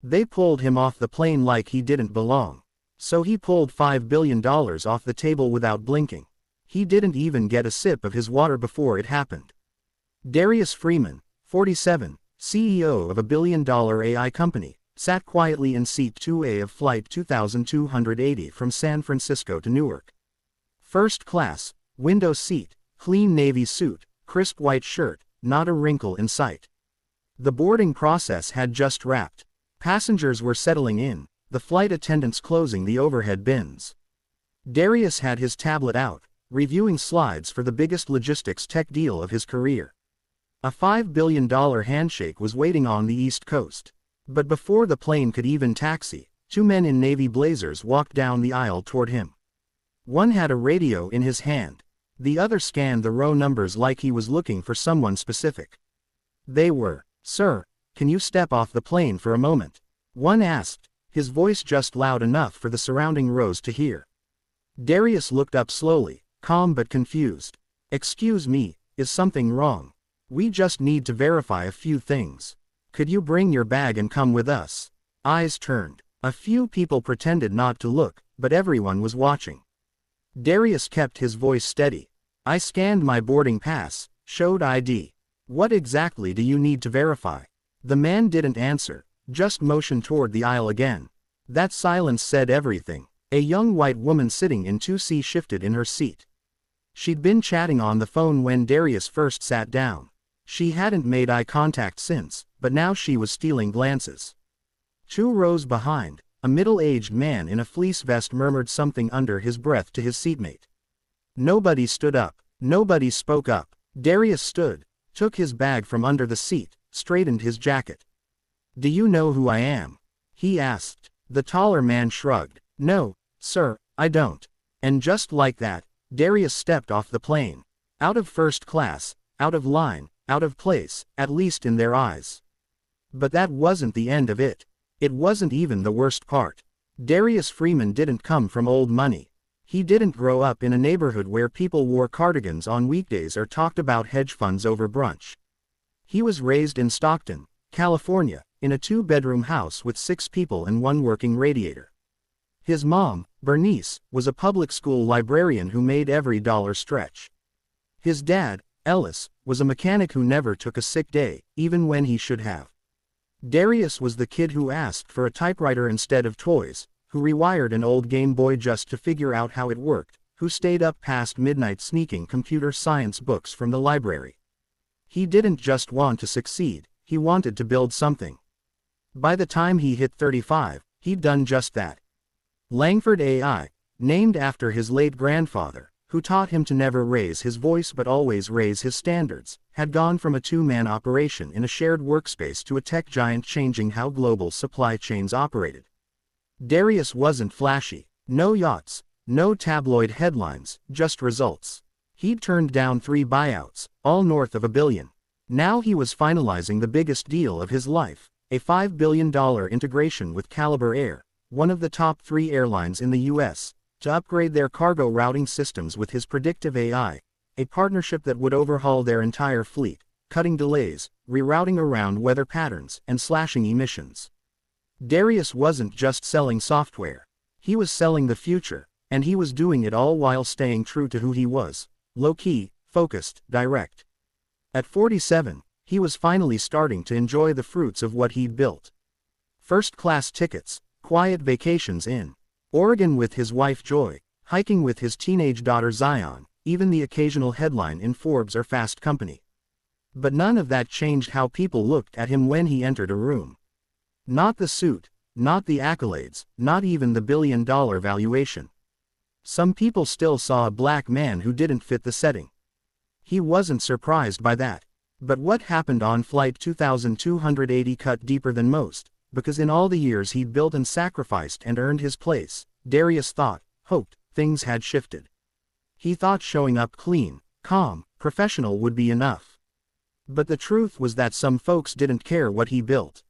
They pulled him off the plane like he didn't belong. So he pulled $5 billion off the table without blinking. He didn't even get a sip of his water before it happened. Darius Freeman, 47, CEO of a billion-dollar AI company, sat quietly in seat 2A of Flight 2280 from San Francisco to Newark. First class, window seat, clean navy suit, crisp white shirt, not a wrinkle in sight. The boarding process had just wrapped. Passengers were settling in, the flight attendants closing the overhead bins. Darius had his tablet out, reviewing slides for the biggest logistics tech deal of his career. A $5 billion handshake was waiting on the East Coast. But before the plane could even taxi, two men in navy blazers walked down the aisle toward him. One had a radio in his hand. The other scanned the row numbers like he was looking for someone specific. They were, "Sir, can you step off the plane for a moment?" one asked, his voice just loud enough for the surrounding rows to hear. Darius looked up slowly, calm but confused. "Excuse me, is something wrong? We just need to verify a few things. Could you bring your bag and come with us?" Eyes turned. A few people pretended not to look, but everyone was watching. Darius kept his voice steady. "I scanned my boarding pass, showed ID. What exactly do you need to verify?" The man didn't answer, just motioned toward the aisle again. That silence said everything. A young white woman sitting in 2C shifted in her seat. She'd been chatting on the phone when Darius first sat down. She hadn't made eye contact since, but now she was stealing glances. 2 rows behind, a middle-aged man in a fleece vest murmured something under his breath to his seatmate. Nobody stood up. Nobody spoke up. Darius stood, took his bag from under the seat, straightened his jacket. "Do you know who I am?" he asked. The taller man shrugged. "No, sir, I don't." And just like that, Darius stepped off the plane. Out of first class, out of line, out of place, at least in their eyes. But that wasn't the end of it. It wasn't even the worst part. Darius Freeman didn't come from old money. He didn't grow up in a neighborhood where people wore cardigans on weekdays or talked about hedge funds over brunch. He was raised in Stockton, California, in a 2-bedroom house with 6 people and 1 working radiator. His mom, Bernice, was a public school librarian who made every dollar stretch. His dad, Ellis, was a mechanic who never took a sick day, even when he should have. Darius was the kid who asked for a typewriter instead of toys, who rewired an old Game Boy just to figure out how it worked, who stayed up past midnight sneaking computer science books from the library. He didn't just want to succeed, he wanted to build something. By the time he hit 35, he'd done just that. Langford AI, named after his late grandfather, who taught him to never raise his voice but always raise his standards, had gone from a 2-man operation in a shared workspace to a tech giant changing how global supply chains operated. Darius wasn't flashy. No yachts, no tabloid headlines, just results. He'd turned down 3 buyouts, all north of $1 billion. Now he was finalizing the biggest deal of his life, a $5 billion integration with Caliber Air, one of the top 3 airlines in the U.S., to upgrade their cargo routing systems with his predictive AI, a partnership that would overhaul their entire fleet, cutting delays, rerouting around weather patterns, and slashing emissions. Darius wasn't just selling software. He was selling the future, and he was doing it all while staying true to who he was, low-key, focused, direct. At 47, he was finally starting to enjoy the fruits of what he'd built. First-class tickets, quiet vacations in Oregon with his wife Joy, hiking with his teenage daughter Zion, even the occasional headline in Forbes or Fast Company. But none of that changed how people looked at him when he entered a room. Not the suit, not the accolades, not even the billion-dollar valuation. Some people still saw a black man who didn't fit the setting. He wasn't surprised by that. But what happened on Flight 2280 cut deeper than most, because in all the years he'd built and sacrificed and earned his place, Darius thought, hoped, things had shifted. He thought showing up clean, calm, professional would be enough. But the truth was that some folks didn't care what he built.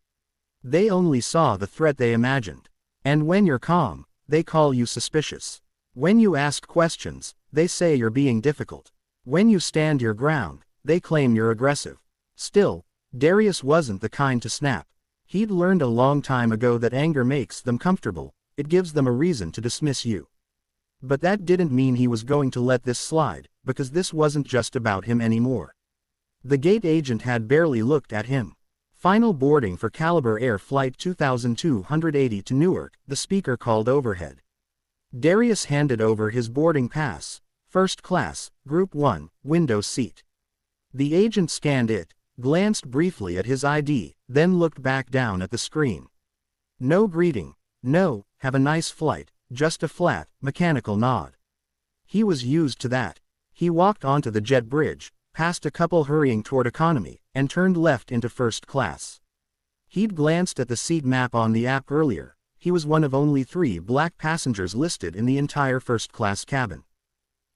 They only saw the threat they imagined. And when you're calm, they call you suspicious. When you ask questions, they say you're being difficult. When you stand your ground, they claim you're aggressive. Still, Darius wasn't the kind to snap. He'd learned a long time ago that anger makes them comfortable, it gives them a reason to dismiss you. But that didn't mean he was going to let this slide, because this wasn't just about him anymore. The gate agent had barely looked at him. Final boarding for Caliber Air Flight 2280 to Newark, the speaker called overhead. Darius handed over his boarding pass. First class, Group 1, window seat. The agent scanned it, glanced briefly at his ID, then looked back down at the screen. No greeting. No, have a nice flight, just a flat, mechanical nod. He was used to that. He walked onto the jet bridge, past a couple hurrying toward economy, and turned left into first class. He'd glanced at the seat map on the app earlier. He was one of only 3 black passengers listed in the entire first-class cabin.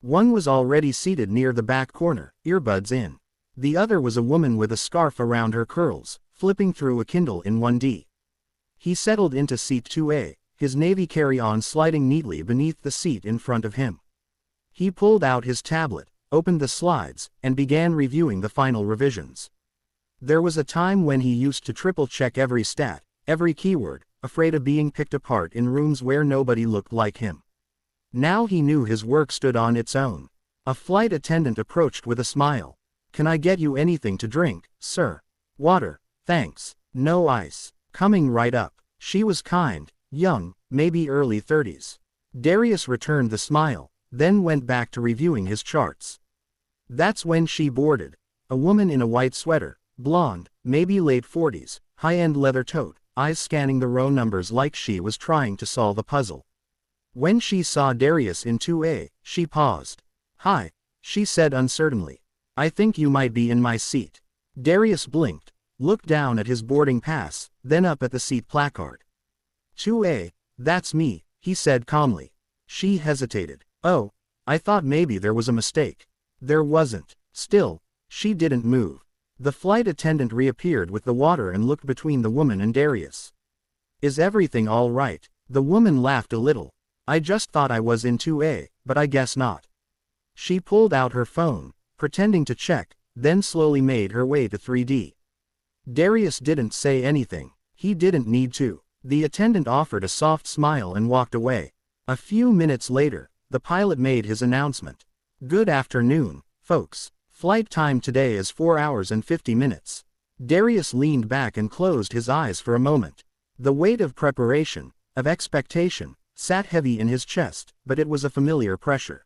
One was already seated near the back corner, earbuds in. The other was a woman with a scarf around her curls, flipping through a Kindle in 1D. He settled into seat 2A, his Navy carry-on sliding neatly beneath the seat in front of him. He pulled out his tablet, opened the slides, and began reviewing the final revisions. There was a time when he used to triple-check every stat, every keyword, afraid of being picked apart in rooms where nobody looked like him. Now he knew his work stood on its own. A flight attendant approached with a smile. "Can I get you anything to drink, sir?" "Water, thanks. No ice." Coming right up. She was kind, young, maybe early 30s. Darius returned the smile, then went back to reviewing his charts. That's when she boarded. A woman in a white sweater, blonde, maybe late 40s, high-end leather tote, eyes scanning the row numbers like she was trying to solve a puzzle. When she saw Darius in 2A, she paused. "Hi," she said uncertainly. "I think you might be in my seat." Darius blinked, looked down at his boarding pass, then up at the seat placard. "2A, that's me," he said calmly. She hesitated. "Oh, I thought maybe there was a mistake." There wasn't. Still, she didn't move. The flight attendant reappeared with the water and looked between the woman and Darius. "Is everything all right?" The woman laughed a little. "I just thought I was in 2A, but I guess not." She pulled out her phone, pretending to check, then slowly made her way to 3D. Darius didn't say anything. He didn't need to. The attendant offered a soft smile and walked away. A few minutes later, the pilot made his announcement. "Good afternoon, folks. Flight time today is 4 hours and 50 minutes. Darius leaned back and closed his eyes for a moment. The weight of preparation, of expectation, sat heavy in his chest, but it was a familiar pressure.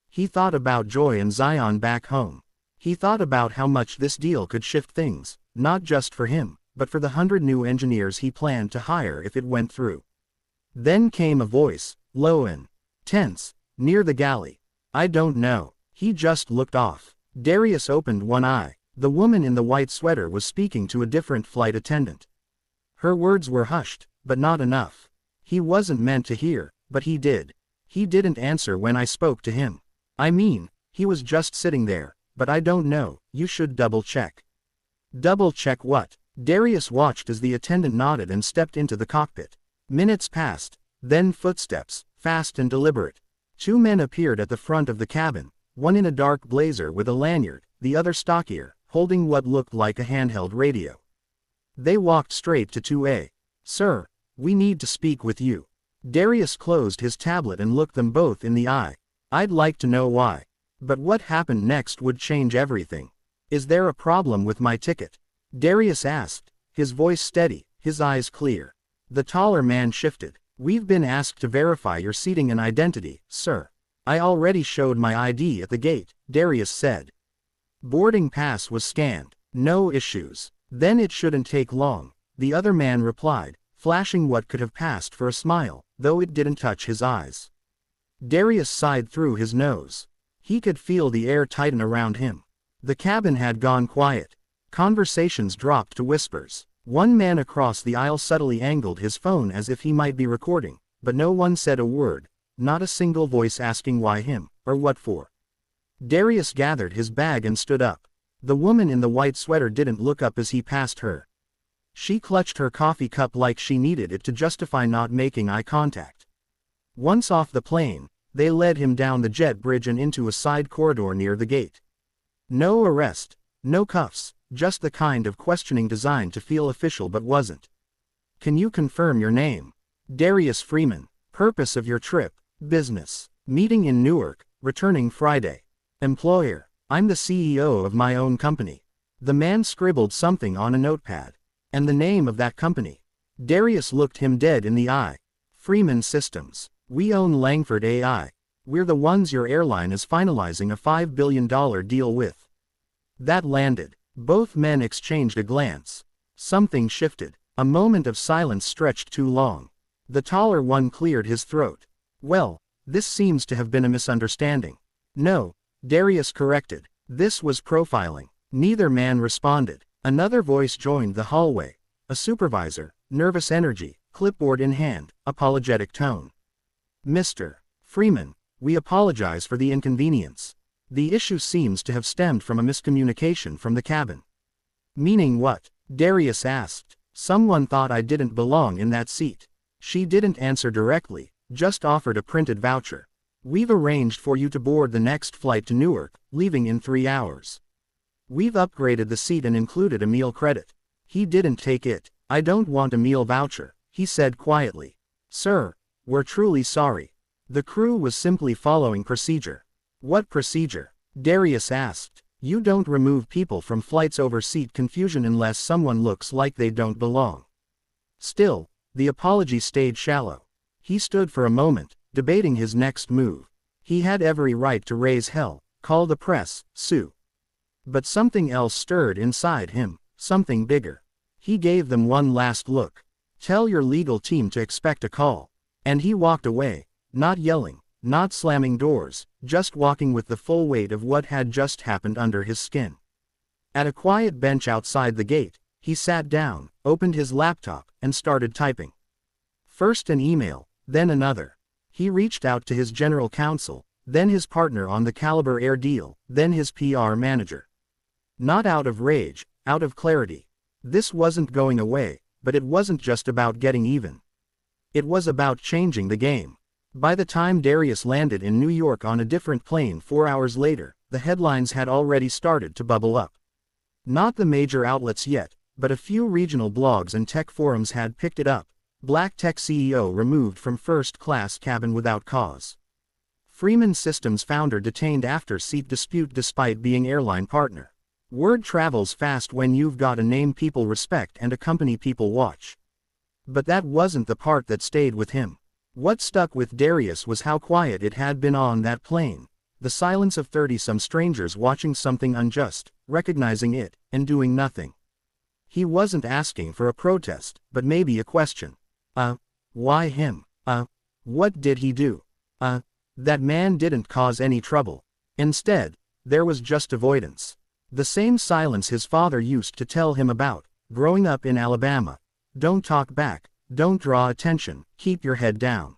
He thought about Joy and Zion back home. He thought about how much this deal could shift things, not just for him, but for the 100 new engineers he planned to hire if it went through. Then came a voice, low and tense, near the galley. "I don't know." He just looked off. Darius opened one eye. The woman in the white sweater was speaking to a different flight attendant. Her words were hushed, but not enough. He wasn't meant to hear, but he did. He didn't answer when I spoke to him. I mean, he was just sitting there, but I don't know, you should double-check. Double-check what? Darius watched as the attendant nodded and stepped into the cockpit. Minutes passed, then footsteps, fast and deliberate. 2 men appeared at the front of the cabin, one in a dark blazer with a lanyard, the other stockier, holding what looked like a handheld radio. They walked straight to 2A. "Sir, we need to speak with you." Darius closed his tablet and looked them both in the eye. "I'd like to know why. But what happened next would change everything. Is there a problem with my ticket?" Darius asked, his voice steady, his eyes clear. The taller man shifted. "We've been asked to verify your seating and identity, sir." "I already showed my ID at the gate," Darius said. Boarding pass was scanned. "No issues." "Then it shouldn't take long," the other man replied, flashing what could have passed for a smile, though it didn't touch his eyes. Darius sighed through his nose. He could feel the air tighten around him. The cabin had gone quiet. Conversations dropped to whispers. One man across the aisle subtly angled his phone as if he might be recording, but no one said a word, not a single voice asking why him, or what for. Darius gathered his bag and stood up. The woman in the white sweater didn't look up as he passed her. She clutched her coffee cup like she needed it to justify not making eye contact. Once off the plane, they led him down the jet bridge and into a side corridor near the gate. No arrest, no cuffs, just the kind of questioning designed to feel official but wasn't. Can you confirm your name? Darius Freeman. Purpose of your trip? Business. Meeting in Newark, returning Friday. Employer. I'm the CEO of my own company. The man scribbled something on a notepad. And the name of that company. Darius looked him dead in the eye. Freeman Systems. We own Langford AI. We're the ones your airline is finalizing a $5 billion deal with. That landed. Both men exchanged a glance. Something shifted. A moment of silence stretched too long. The taller one cleared his throat. Well, this seems to have been a misunderstanding. No, Darius corrected. This was profiling. Neither man responded. Another voice joined the hallway. A supervisor, nervous energy, clipboard in hand, apologetic tone. Mr. Freeman, we apologize for the inconvenience. The issue seems to have stemmed from a miscommunication from the cabin. Meaning what? Darius asked. Someone thought I didn't belong in that seat. She didn't answer directly, just offered a printed voucher. We've arranged for you to board the next flight to Newark, leaving in 3 hours. We've upgraded the seat and included a meal credit. He didn't take it. I don't want a meal voucher, he said quietly. Sir, we're truly sorry. The crew was simply following procedure. What procedure? Darius asked. You don't remove people from flights over seat confusion unless someone looks like they don't belong. Still, the apology stayed shallow. He stood for a moment, debating his next move. He had every right to raise hell, call the press, sue. But something else stirred inside him, something bigger. He gave them one last look. Tell your legal team to expect a call. And he walked away, not yelling, not slamming doors, just walking with the full weight of what had just happened under his skin. At a quiet bench outside the gate, he sat down, opened his laptop, and started typing. First an email, then another. He reached out to his general counsel, then his partner on the Caliber Air deal, then his PR manager. Not out of rage, out of clarity. This wasn't going away, but it wasn't just about getting even. It was about changing the game. By the time Darius landed in New York on a different plane 4 hours later, the headlines had already started to bubble up. Not the major outlets yet, but a few regional blogs and tech forums had picked it up. Black Tech CEO removed from first-class cabin without cause. Freeman Systems founder detained after seat dispute despite being airline partner. Word travels fast when you've got a name people respect and a company people watch. But that wasn't the part that stayed with him. What stuck with Darius was how quiet it had been on that plane. The silence of 30-some strangers watching something unjust, recognizing it, and doing nothing. He wasn't asking for a protest, but maybe a question. Why him? What did he do? That man didn't cause any trouble. Instead, there was just avoidance. The same silence his father used to tell him about, growing up in Alabama. Don't talk back, don't draw attention, keep your head down.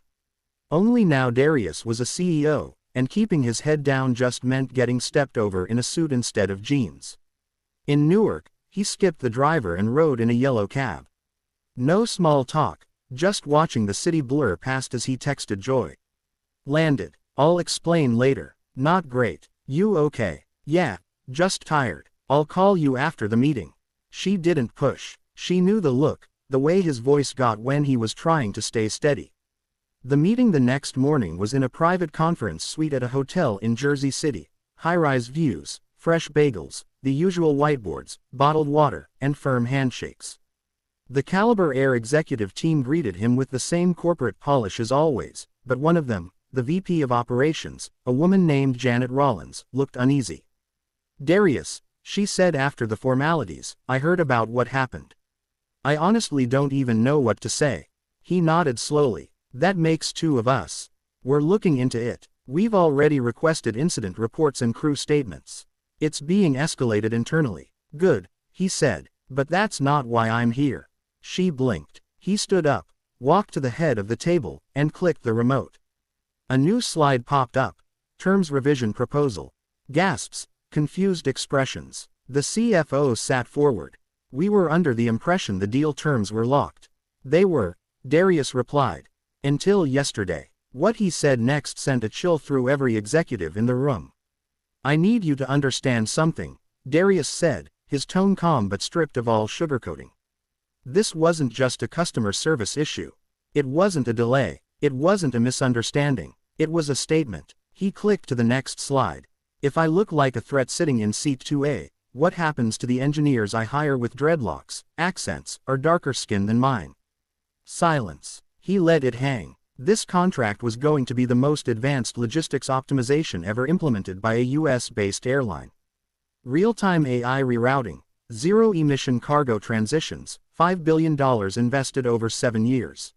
Only now Darius was a CEO, and keeping his head down just meant getting stepped over in a suit instead of jeans. In Newark, he skipped the driver and rode in a yellow cab. No small talk, just watching the city blur past as he texted Joy. Landed. I'll explain later. Not great. You okay? Yeah, just tired. I'll call you after the meeting. She didn't push. She knew the look, the way his voice got when he was trying to stay steady. The meeting the next morning was in a private conference suite at a hotel in Jersey City. High-rise views, fresh bagels, the usual whiteboards, bottled water, and firm handshakes. The Caliber Air executive team greeted him with the same corporate polish as always, but one of them, the VP of Operations, a woman named Janet Rollins, looked uneasy. Darius, she said after the formalities, I heard about what happened. I honestly don't even know what to say. He nodded slowly. That makes 2 of us. We're looking into it. We've already requested incident reports and crew statements. It's being escalated internally. Good, he said, but that's not why I'm here. She blinked. He stood up, walked to the head of the table, and clicked the remote. A new slide popped up. Terms revision proposal. Gasps, confused expressions. The CFO sat forward. We were under the impression the deal terms were locked. They were, Darius replied. Until yesterday. What he said next sent a chill through every executive in the room. I need you to understand something, Darius said, his tone calm but stripped of all sugarcoating. This wasn't just a customer service issue. It wasn't a delay. It wasn't a misunderstanding. It was a statement. He clicked to the next slide. If I look like a threat sitting in seat 2A, what happens to the engineers I hire with dreadlocks, accents, or darker skin than mine? Silence. He let it hang. This contract was going to be the most advanced logistics optimization ever implemented by a US-based airline. Real-time AI rerouting, zero-emission cargo transitions, $5 billion invested over 7 years.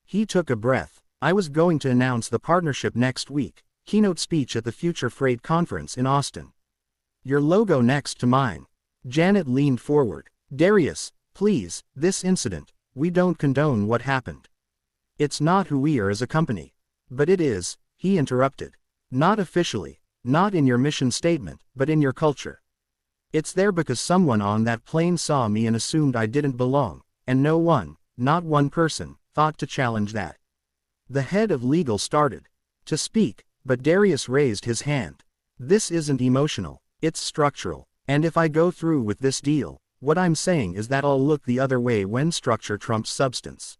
He took a breath. I was going to announce the partnership next week. Keynote speech at the Future Freight Conference in Austin. Your logo next to mine. Janet leaned forward. Darius, please, this incident, we don't condone what happened. It's not who we are as a company. But it is, he interrupted. Not officially, not in your mission statement, but in your culture. It's there because someone on that plane saw me and assumed I didn't belong, and no one, not one person, thought to challenge that. The head of legal started to speak, but Darius raised his hand. This isn't emotional, it's structural, and if I go through with this deal, what I'm saying is that I'll look the other way when structure trumps substance.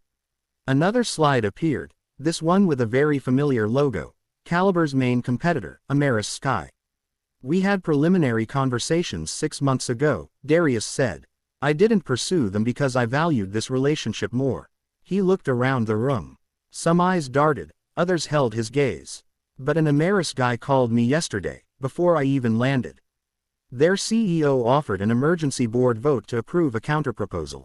Another slide appeared, this one with a very familiar logo, Caliber's main competitor, Ameris Sky. We had preliminary conversations 6 months ago, Darius said. I didn't pursue them because I valued this relationship more. He looked around the room. Some eyes darted, others held his gaze. But an Ameris guy called me yesterday, before I even landed. Their CEO offered an emergency board vote to approve a counterproposal.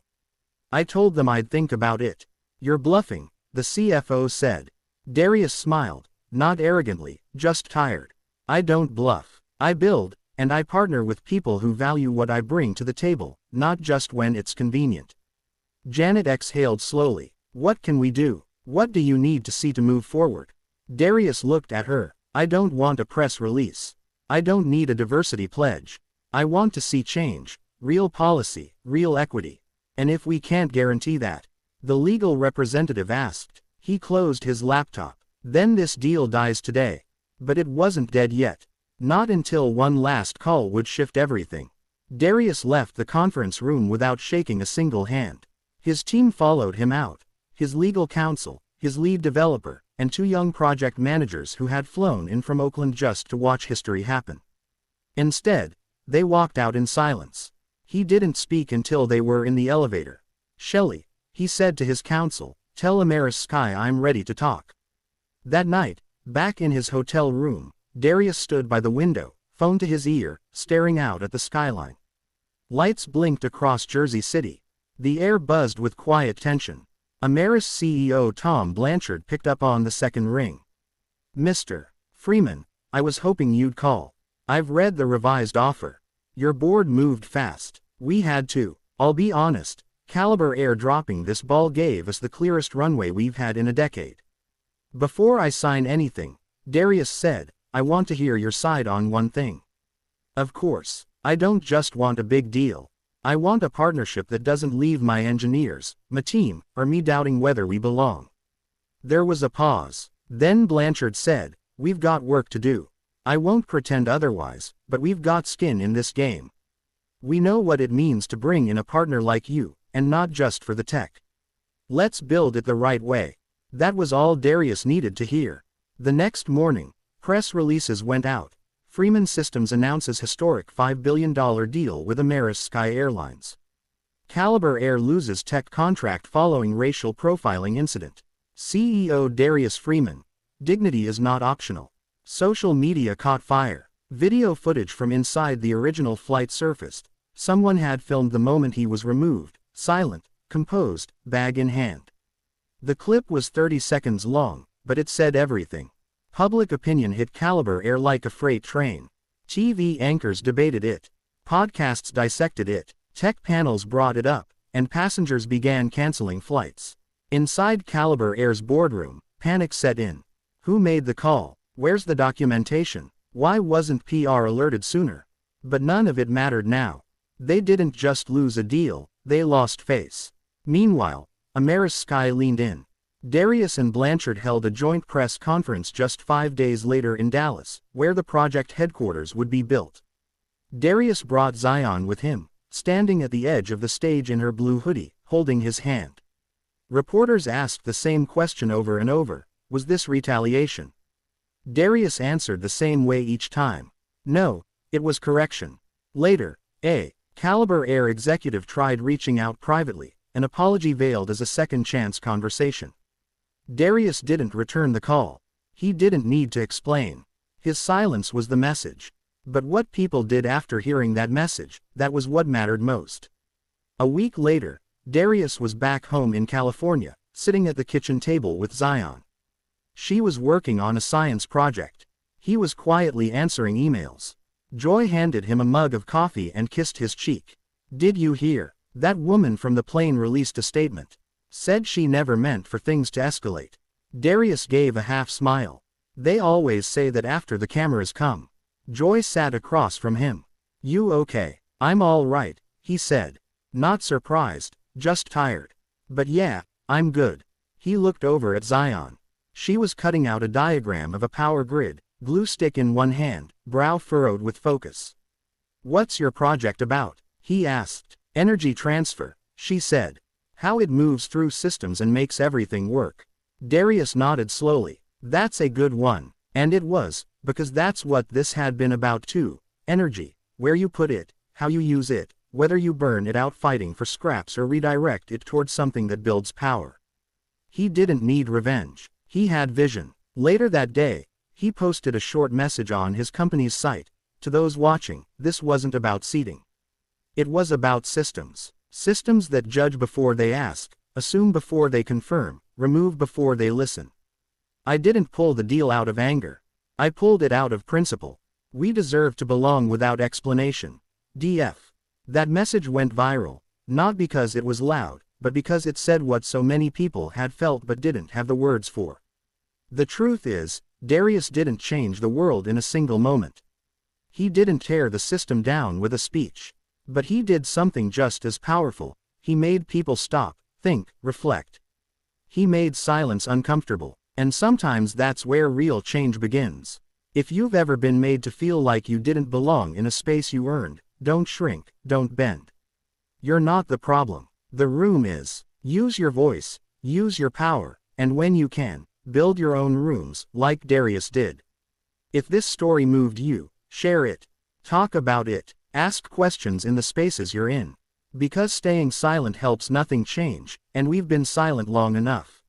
I told them I'd think about it. You're bluffing, the CFO said. Darius smiled, not arrogantly, just tired. I don't bluff. I build, and I partner with people who value what I bring to the table, not just when it's convenient. Janet exhaled slowly. What can we do? What do you need to see to move forward? Darius looked at her. I don't want a press release. I don't need a diversity pledge. I want to see change, real policy, real equity. And if we can't guarantee that, the legal representative asked. He closed his laptop. Then this deal dies today. But it wasn't dead yet. Not until one last call would shift everything. Darius left the conference room without shaking a single hand. His team followed him out. His legal counsel, his lead developer, and 2 young project managers who had flown in from Oakland just to watch history happen. Instead, they walked out in silence. He didn't speak until they were in the elevator. Shelley, he said to his counsel, tell Ameris Sky I'm ready to talk. That night, back in his hotel room, Darius stood by the window, phone to his ear, staring out at the skyline. Lights blinked across Jersey City. The air buzzed with quiet tension. Ameris CEO Tom Blanchard picked up on the second ring. Mr. Freeman, I was hoping you'd call. I've read the revised offer. Your board moved fast. We had to. I'll be honest, Caliber Air dropping this ball gave us the clearest runway we've had in a decade. Before I sign anything, Darius said, I want to hear your side on one thing. Of course, I don't just want a big deal. I want a partnership that doesn't leave my engineers, my team, or me doubting whether we belong. There was a pause. Then Blanchard said, we've got work to do. I won't pretend otherwise, but we've got skin in this game. We know what it means to bring in a partner like you, and not just for the tech. Let's build it the right way. That was all Darius needed to hear. The next morning, press releases went out. Freeman Systems announces historic $5 billion deal with Ameris Sky Airlines. Caliber Air loses tech contract following racial profiling incident. CEO Darius Freeman. Dignity is not optional. Social media caught fire. Video footage from inside the original flight surfaced. Someone had filmed the moment he was removed, silent, composed, bag in hand. The clip was 30 seconds long, but it said everything. Public opinion hit Caliber Air like a freight train. TV anchors debated it. Podcasts dissected it. Tech panels brought it up, and passengers began canceling flights. Inside Caliber Air's boardroom, panic set in. Who made the call? Where's the documentation? Why wasn't PR alerted sooner? But none of it mattered now. They didn't just lose a deal, they lost face. Meanwhile, Ameris Sky leaned in. Darius and Blanchard held a joint press conference just 5 days later in Dallas, where the project headquarters would be built. Darius brought Zion with him, standing at the edge of the stage in her blue hoodie, holding his hand. Reporters asked the same question over and over. Was this retaliation? Darius answered the same way each time. No, it was correction. Later, a Caliber Air executive tried reaching out privately, an apology veiled as a second-chance conversation. Darius didn't return the call. He didn't need to explain. His silence was the message. But what people did after hearing that message, that was what mattered most. A week later, Darius was back home in California, sitting at the kitchen table with Zion. She was working on a science project. He was quietly answering emails. Joy handed him a mug of coffee and kissed his cheek. Did you hear? That woman from the plane released a statement. Said she never meant for things to escalate. Darius gave a half smile. They always say that after the cameras come. Joy sat across from him. You okay? I'm all right, he said. Not surprised, just tired. But yeah, I'm good. He looked over at Zion. She was cutting out a diagram of a power grid, glue stick in one hand, brow furrowed with focus. What's your project about? He asked. Energy transfer, she said. How it moves through systems and makes everything work. Darius nodded slowly. That's a good one. And it was, because that's what this had been about too. Energy, where you put it, how you use it, whether you burn it out fighting for scraps or redirect it towards something that builds power. He didn't need revenge. He had vision. Later that day, he posted a short message on his company's site. To those watching, this wasn't about seeding. It was about systems. Systems that judge before they ask, assume before they confirm, remove before they listen. I didn't pull the deal out of anger. I pulled it out of principle. We deserve to belong without explanation. DF. That message went viral, not because it was loud, but because it said what so many people had felt but didn't have the words for. The truth is, Darius didn't change the world in a single moment. He didn't tear the system down with a speech. But he did something just as powerful. He made people stop, think, reflect. He made silence uncomfortable, and sometimes that's where real change begins. If you've ever been made to feel like you didn't belong in a space you earned, don't shrink, don't bend. You're not the problem. The room is. Use your voice, use your power, and when you can, build your own rooms, like Darius did. If this story moved you, share it. Talk about it. Ask questions in the spaces you're in. Because staying silent helps nothing change, and we've been silent long enough.